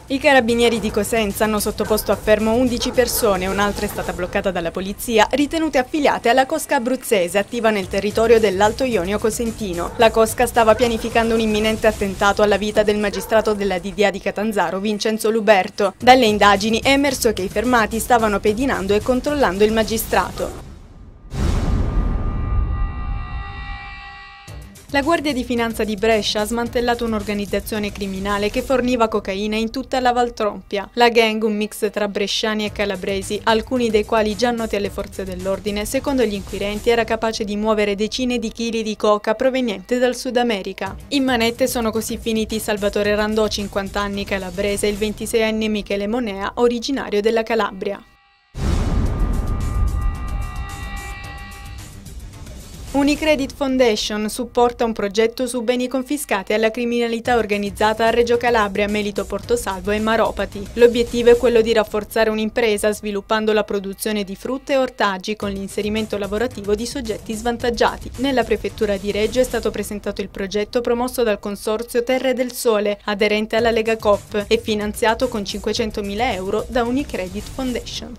I carabinieri di Cosenza hanno sottoposto a fermo 11 persone, un'altra è stata bloccata dalla polizia, ritenute affiliate alla cosca abruzzese attiva nel territorio dell'Alto Ionio cosentino. La cosca stava pianificando un imminente attentato alla vita del magistrato della DDA di Catanzaro, Vincenzo Luberto. Dalle indagini è emerso che i fermati stavano pedinando e controllando il magistrato. La Guardia di Finanza di Brescia ha smantellato un'organizzazione criminale che forniva cocaina in tutta la Valtrompia. La gang, un mix tra bresciani e calabresi, alcuni dei quali già noti alle forze dell'ordine, secondo gli inquirenti era capace di muovere decine di chili di coca proveniente dal Sud America. In manette sono così finiti Salvatore Randò, 50 anni, calabrese, e il 26enne Michele Monea, originario della Calabria. Unicredit Foundation supporta un progetto su beni confiscati alla criminalità organizzata a Reggio Calabria, Melito Portosalvo e Maropati. L'obiettivo è quello di rafforzare un'impresa sviluppando la produzione di frutta e ortaggi con l'inserimento lavorativo di soggetti svantaggiati. Nella prefettura di Reggio è stato presentato il progetto promosso dal consorzio Terre del Sole, aderente alla Lega Coop, e finanziato con 500.000 euro da Unicredit Foundation.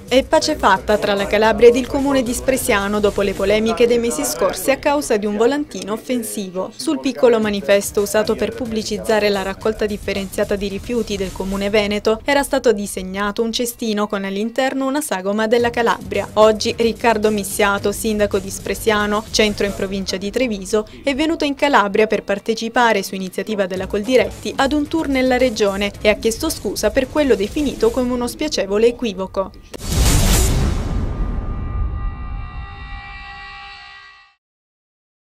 E pace fatta tra la Calabria ed il comune di Spresiano dopo le polemiche dei mesi scorsi a causa di un volantino offensivo. Sul piccolo manifesto usato per pubblicizzare la raccolta differenziata di rifiuti del comune veneto era stato disegnato un cestino con all'interno una sagoma della Calabria. Oggi Riccardo Missiato, sindaco di Spresiano, centro in provincia di Treviso, è venuto in Calabria per partecipare su iniziativa della Coldiretti ad un tour nella regione e ha chiesto scusa per quello definito come uno spiacevole equivoco.